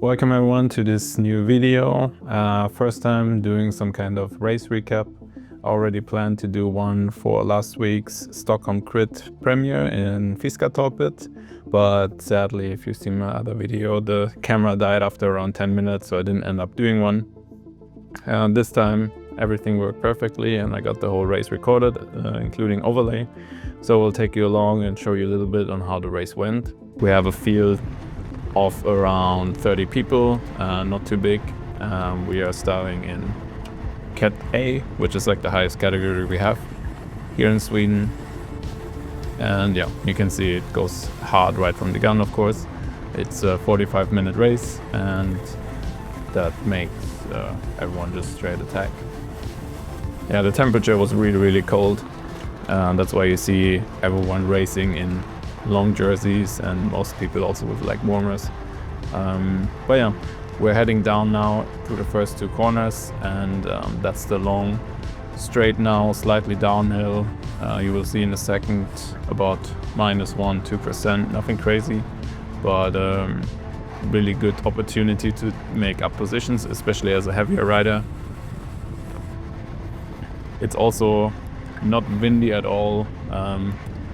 Welcome everyone to this new video. First time doing some kind of race recap. I already planned to do one for last week's Stockholm Crit premiere in Fiskatorpet, but sadly, if you've seen my other video, the camera died after around 10 minutes, so I didn't end up doing one. This time everything worked perfectly and I got the whole race recorded, including overlay. So we'll take you along and show you a little bit on how the race went. We have a field of around 30 people, not too big. We are starting in Cat A, which is like the highest category we have here in Sweden. And yeah, you can see it goes hard right from the gun, of course. It's a 45-minute race and that makes everyone just straight attack. Yeah, the temperature was really cold. That's why you see everyone racing in long jerseys and most people also with like warmers. But yeah, we're heading down now to the first two corners, and that's the long straight now, slightly downhill. You will see in a second about -1-2%, nothing crazy, but really good opportunity to make up positions, especially as a heavier rider. It's also not windy at all.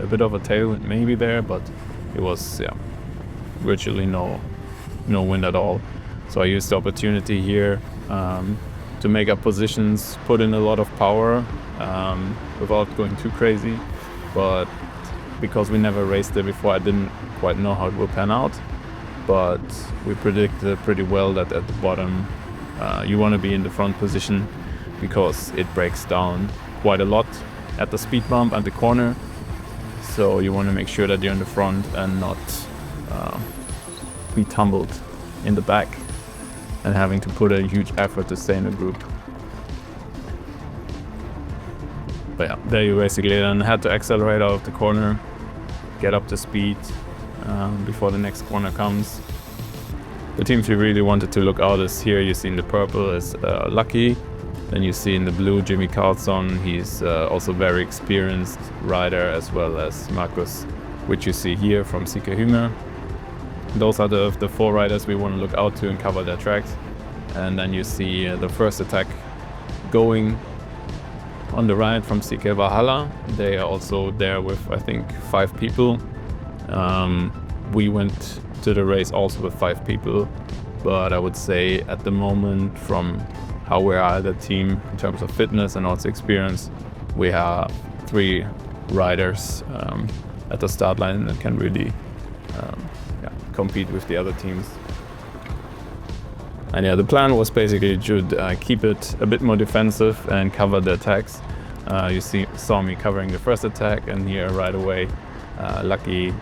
A bit of a tailwind maybe there, but it was virtually no wind at all. So I used the opportunity here to make up positions, put in a lot of power without going too crazy. But because we never raced there before, I didn't quite know how it will pan out. But we predicted pretty well that at the bottom you want to be in the front position because it breaks down quite a lot at the speed bump and the corner. So you want to make sure that you're in the front and not be tumbled in the back and having to put a huge effort to stay in the group. But yeah, there you basically then had to accelerate out of the corner, get up to speed before the next corner comes. The teams we really wanted to look out is here. You see in the purple is Lucky. Then you see in the blue Jimmy Carlson. He's also very experienced rider, as well as Marcus, which you see here from Sika Hymer. Those are the four riders we want to look out to and cover their tracks. And then you see the first attack going on the right from Sika Valhalla. They are also there with, I think, 5 people. We went to the race also with 5 people, but I would say at the moment, from how we are the team in terms of fitness and also experience, we have 3 riders at the start line that can really compete with the other teams. And yeah, the plan was basically to keep it a bit more defensive and cover the attacks. You saw me covering the first attack, and here right away Lucky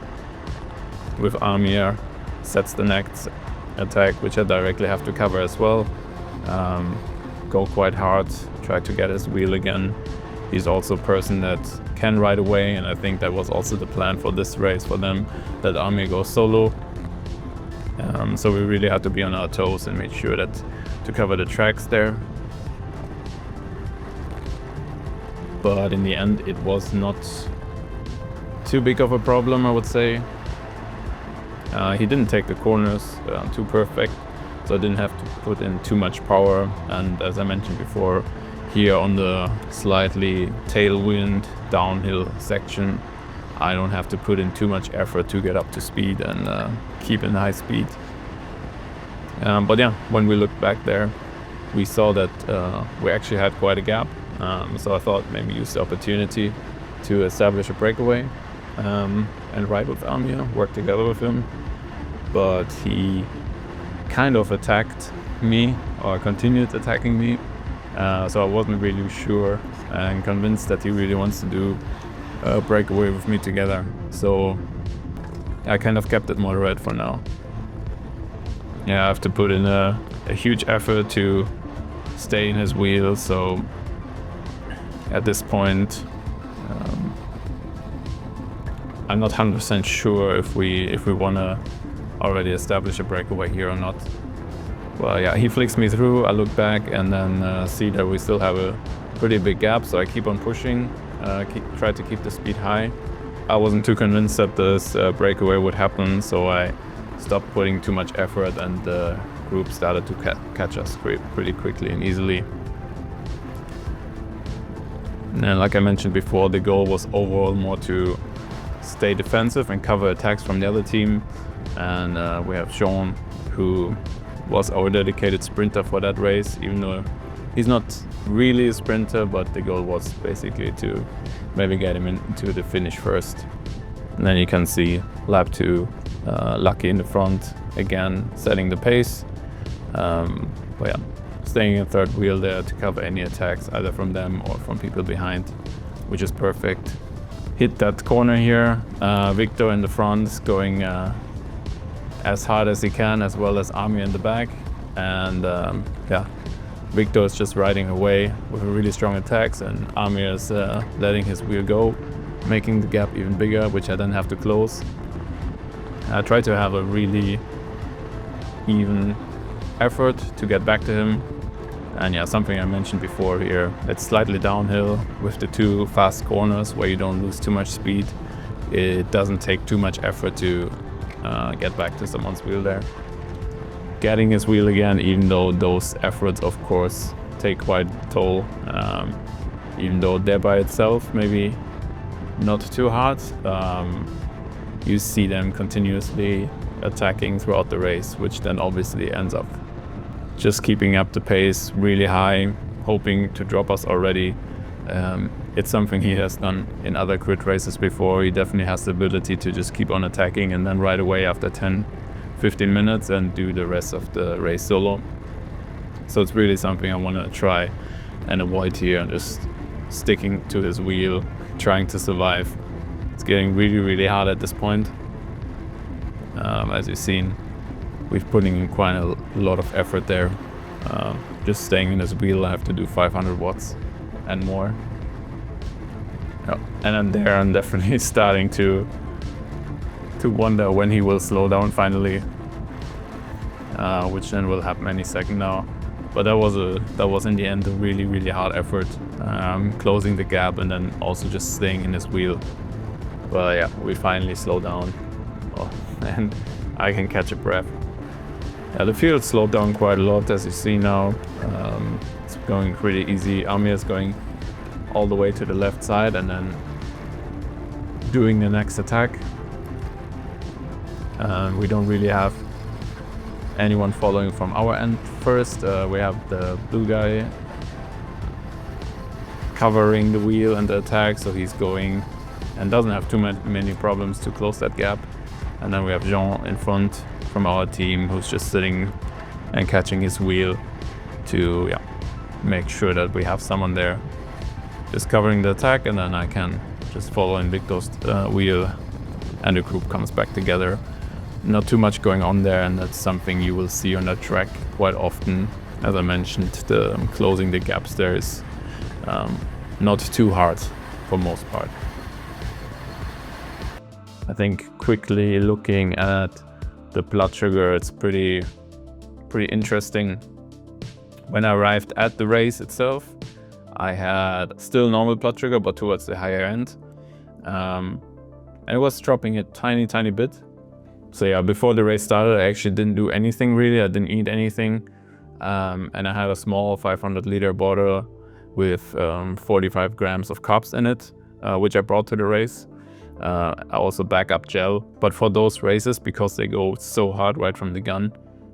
with Amir sets the next attack, which I directly have to cover as well. Go quite hard, try to get his wheel again. He's also a person that can ride away, and I think that was also the plan for this race for them, that Amir goes solo. So we really had to be on our toes and make sure that to cover the tracks there. But in the end it was not too big of a problem, I would say. He didn't take the corners too perfect, so I didn't have to put in too much power. And as I mentioned before, here on the slightly tailwind downhill section, I don't have to put in too much effort to get up to speed and keep in high speed. But yeah, when we looked back there, we saw that we actually had quite a gap. So I thought maybe use the opportunity to establish a breakaway and ride with Amir, work together with him. But he kind of attacked me, or continued attacking me, so I wasn't really sure and convinced that he really wants to do a breakaway with me together. So I kind of kept it moderate for now. Yeah, I have to put in a huge effort to stay in his wheel, so at this point I'm not 100% sure if we want to already establish a breakaway here or not. Well, yeah, he flicks me through. I look back and then see that we still have a pretty big gap, so I keep on pushing, try to keep the speed high. I wasn't too convinced that this breakaway would happen, so I stopped putting too much effort, and the group started to catch us pretty quickly and easily. And like I mentioned before, the goal was overall more to stay defensive and cover attacks from the other team. And we have Jean, who was our dedicated sprinter for that race, even though he's not really a sprinter, but the goal was basically to maybe get him into the finish first. And then you can see lap 2, Lucky in the front, again setting the pace. But yeah, staying in third wheel there to cover any attacks either from them or from people behind, which is perfect. Hit that corner here. Victor in the front going as hard as he can, as well as Amir in the back. And yeah, Victor is just riding away with a really strong attacks, and Amir is letting his wheel go, making the gap even bigger, which I then have to close. I try to have a really even effort to get back to him. And yeah, something I mentioned before here, it's slightly downhill with the 2 fast corners where you don't lose too much speed. It doesn't take too much effort to get back to someone's wheel there. Getting his wheel again, even though those efforts of course take quite a toll, even though they're by itself maybe not too hard, you see them continuously attacking throughout the race, which then obviously ends up just keeping up the pace really high, hoping to drop us already. It's something he has done in other crit races before. He definitely has the ability to just keep on attacking and then right away after 10-15 minutes and do the rest of the race solo. So it's really something I want to try and avoid here, and just sticking to his wheel, trying to survive. It's getting really hard at this point. As you've seen, we've putting in quite a lot of effort there. Just staying in his wheel, I have to do 500 watts and more. Yeah. And then there I'm definitely starting to wonder when he will slow down finally, which then will happen any second now. But that was in the end a really hard effort, closing the gap and then also just staying in his wheel. But yeah, we finally slow down. Oh, and I can catch a breath. Yeah, the field slowed down quite a lot, as you see now. It's going pretty easy. Amir is going all the way to the left side and then doing the next attack. We don't really have anyone following from our end first. We have the blue guy covering the wheel and the attack, so he's going and doesn't have too many problems to close that gap. And then we have Jean in front from our team, who's just sitting and catching his wheel to make sure that we have someone there just covering the attack, and then I can just follow in Victor's wheel and the group comes back together. Not too much going on there, and that's something you will see on that track quite often. As I mentioned, the closing the gaps there is not too hard for most part. I think quickly looking at the blood sugar, it's pretty interesting. When I arrived at the race itself, I had still normal blood sugar, but towards the higher end. And it was dropping a tiny bit. So yeah, before the race started, I actually didn't do anything really. I didn't eat anything. And I had a small 500 liter bottle with 45 grams of carbs in it, which I brought to the race. Also backup gel, but for those races, because they go so hard right from the gun,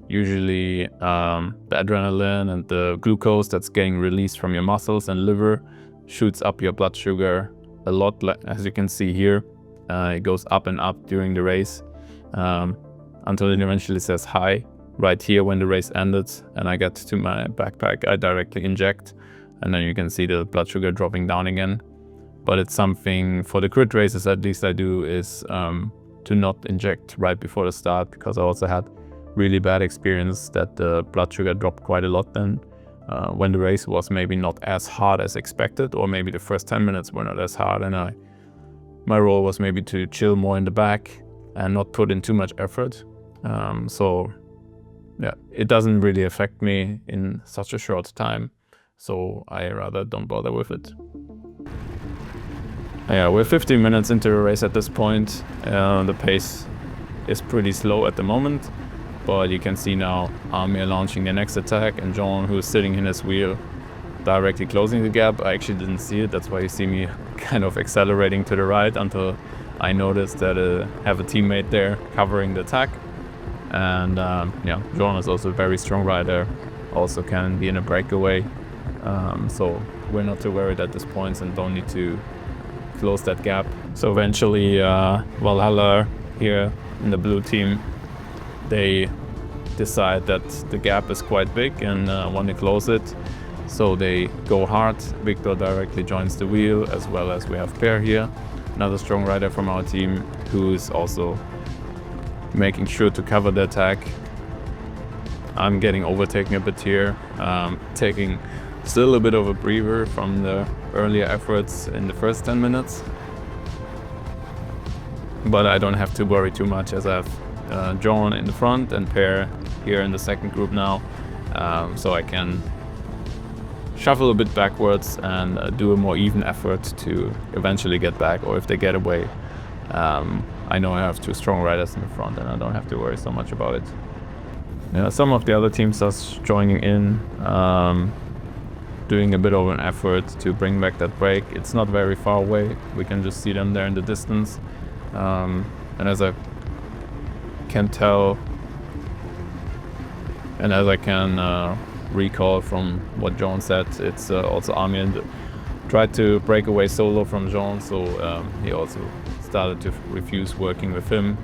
usually the adrenaline and the glucose that's getting released from your muscles and liver shoots up your blood sugar a lot, as you can see here. It goes up and up during the race until it eventually says high right here when the race ended, and I get to my backpack, I directly inject, and then you can see the blood sugar dropping down again. But it's something for the crit races, at least I do, is to not inject right before the start, because I also had really bad experience that the blood sugar dropped quite a lot then when the race was maybe not as hard as expected, or maybe the first 10 minutes were not as hard, and my role was maybe to chill more in the back and not put in too much effort. So yeah, it doesn't really affect me in such a short time, so I rather don't bother with it. Yeah, we're 15 minutes into the race at this point. The pace is pretty slow at the moment, but you can see now Amir launching the next attack and John, who is sitting in his wheel, directly closing the gap. I actually didn't see it, that's why you see me kind of accelerating to the right until I noticed that I have a teammate there covering the attack. And John is also a very strong rider, also can be in a breakaway, so we're not too worried at this point and don't need to close that gap. So eventually Valhalla here in the blue team, they decide that the gap is quite big and want to close it, so they go hard. Victor directly joins the wheel, as well as we have Per here, another strong rider from our team, who is also making sure to cover the attack. I'm getting overtaken a bit here, taking still a bit of a breather from the earlier efforts in the first 10 minutes. But I don't have to worry too much, as I have John in the front and Per here in the second group now, so I can shuffle a bit backwards and do a more even effort to eventually get back, or if they get away, I know I have two strong riders in the front and I don't have to worry so much about it. Some of the other teams are joining in, doing a bit of an effort to bring back that break. It's not very far away, we can just see them there in the distance. And as I can tell, and as I can recall from what John said, it's also Amir tried to break away solo from Jean, so he also started to refuse working with him.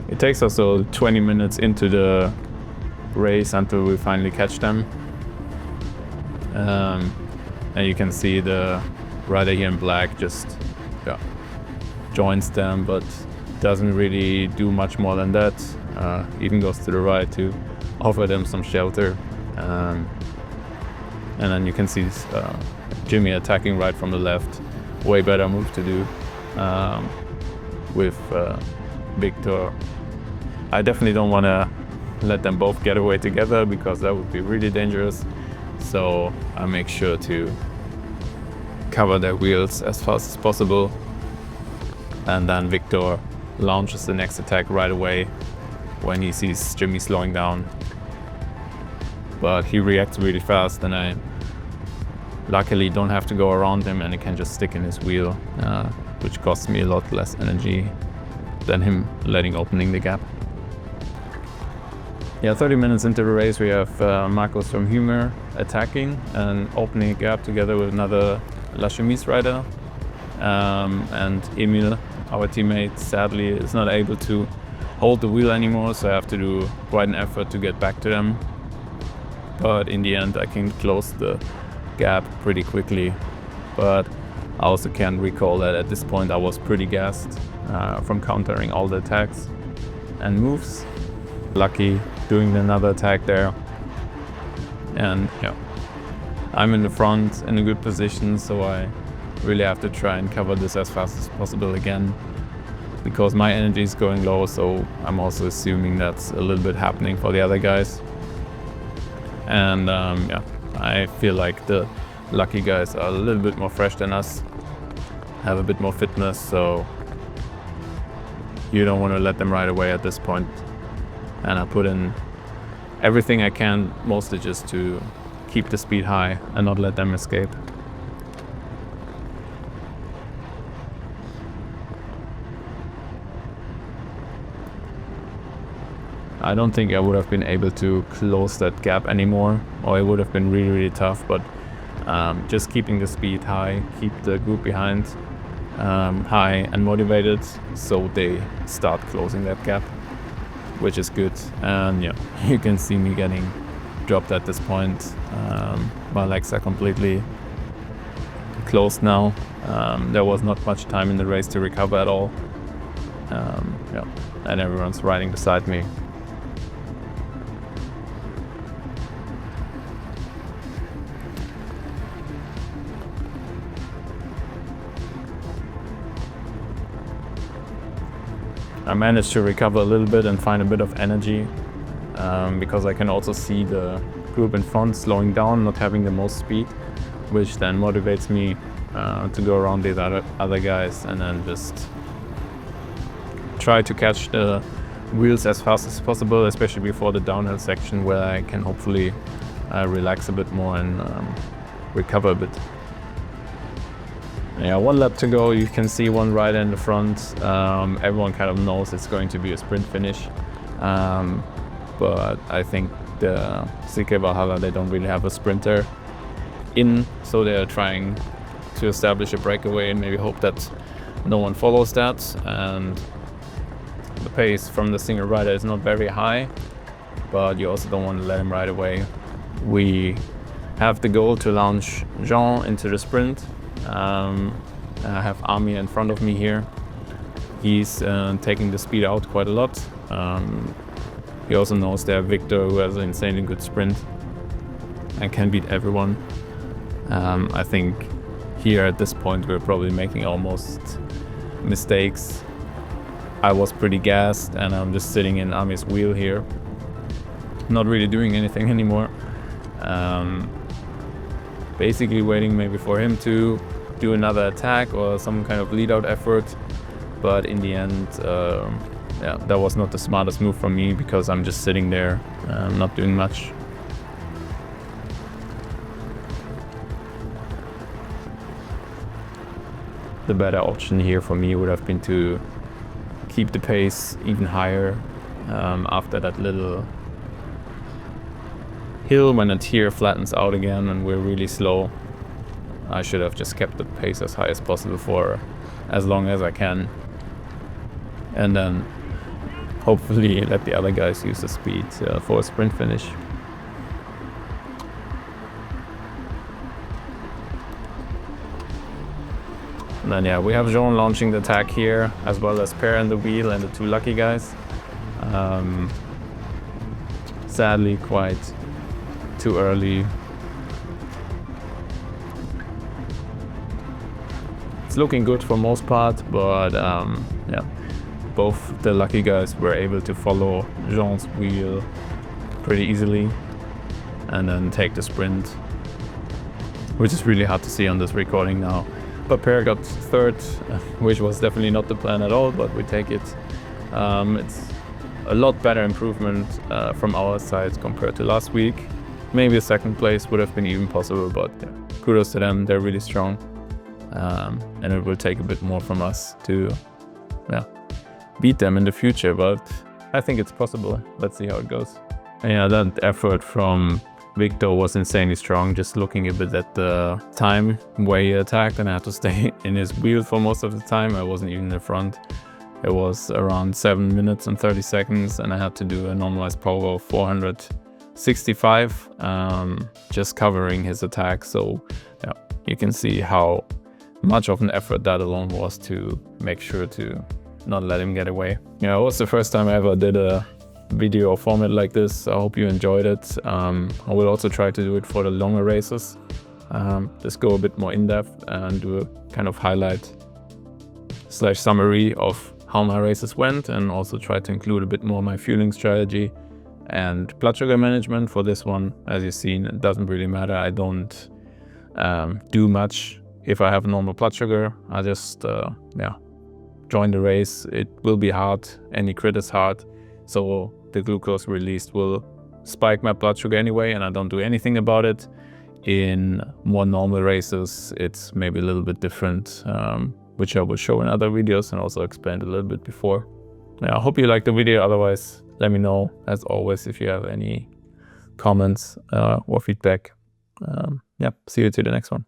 It takes us 20 minutes into the race until we finally catch them. And you can see the rider here in black just joins them, but doesn't really do much more than that. Even goes to the right to offer them some shelter. And then you can see Jimmy attacking right from the left. Way better move to do with Victor. I definitely don't want to let them both get away together, because that would be really dangerous. So I make sure to cover their wheels as fast as possible. And then Victor launches the next attack right away when he sees Jimmy slowing down. But he reacts really fast, and I luckily don't have to go around him, and he can just stick in his wheel, which costs me a lot less energy than him opening the gap. 30 minutes into the race, we have Marcos from Humor attacking and opening a gap together with another La Chemise rider. And Emil, our teammate, sadly is not able to hold the wheel anymore, so I have to do quite an effort to get back to them. But in the end, I can close the gap pretty quickly. But I also can recall that at this point I was pretty gassed from countering all the attacks and moves. Lucky doing another attack there. And I'm in the front in a good position, so I really have to try and cover this as fast as possible again, because my energy is going low, so I'm also assuming that's a little bit happening for the other guys. And I feel like the lucky guys are a little bit more fresh than us, have a bit more fitness, so you don't want to let them ride away at this point. And I put in everything I can, mostly just to keep the speed high and not let them escape. I don't think I would have been able to close that gap anymore, or it would have been really, really tough, but just keeping the speed high, keep the group behind high and motivated, so they start closing that gap, which is good. And you can see me getting dropped at this point. My legs are completely closed now. There was not much time in the race to recover at all. And everyone's riding beside me. I managed to recover a little bit and find a bit of energy, because I can also see the group in front slowing down, not having the most speed, which then motivates me to go around these other guys and then just try to catch the wheels as fast as possible, especially before the downhill section where I can hopefully relax a bit more and recover a bit. Yeah, 1 lap to go. You can see one rider in the front. Everyone kind of knows it's going to be a sprint finish. But I think the CK Valhalla, they don't really have a sprinter in, so they're trying to establish a breakaway and maybe hope that no one follows that. And the pace from the single rider is not very high, but you also don't want to let him ride away. We have the goal to launch Jean into the sprint. I have Ami in front of me here. He's taking the speed out quite a lot. He also knows there Victor, who has an insanely good sprint and can beat everyone. I think here at this point we're probably making almost mistakes. I was pretty gassed and I'm just sitting in Ami's wheel here, not really doing anything anymore. Basically waiting maybe for him to do another attack or some kind of lead out effort, but in the end yeah, that was not the smartest move from me because I'm just sitting there not doing much. The better option here for me would have been to keep the pace even higher after that little hill. When the tier flattens out again and we're really slow, I should have just kept the pace as high as possible for as long as I can, and then hopefully let the other guys use the speed for a sprint finish. And then yeah, we have Jean launching the attack here, as well as Per in the wheel and the 2 lucky guys. Sadly quite too early. It's looking good for most part, but yeah, both the lucky guys were able to follow Jean's wheel pretty easily and then take the sprint, which is really hard to see on this recording now. But Per got 3rd, which was definitely not the plan at all, but we take it. It's a lot better improvement from our side compared to last week. Maybe a 2nd place would have been even possible, but yeah, kudos to them, they're really strong. And it will take a bit more from us to beat them in the future, but I think it's possible. Let's see how it goes. And yeah, that effort from Victor was insanely strong. Just looking a bit at the time where he attacked, and I had to stay in his wheel for most of the time. I wasn't even in the front. It was around 7 minutes and 30 seconds, and I had to do a normalized power of 465, just covering his attack. So yeah, you can see how much of an effort that alone was to make sure to not let him get away. Yeah, it was the first time I ever did a video format like this. I hope you enjoyed it. I will also try to do it for the longer races. Just go a bit more in depth and do a kind of highlight / summary of how my races went, and also try to include a bit more my fueling strategy and blood sugar management. For this one, as you've seen, it doesn't really matter. I don't do much if I have normal blood sugar. I just join the race. It will be hard. Any crit is hard. So the glucose released will spike my blood sugar anyway, and I don't do anything about it. In more normal races, it's maybe a little bit different, which I will show in other videos and also explained a little bit before. Yeah, I hope you liked the video. Otherwise, let me know, as always, if you have any comments or feedback. Yeah, see you to the next one.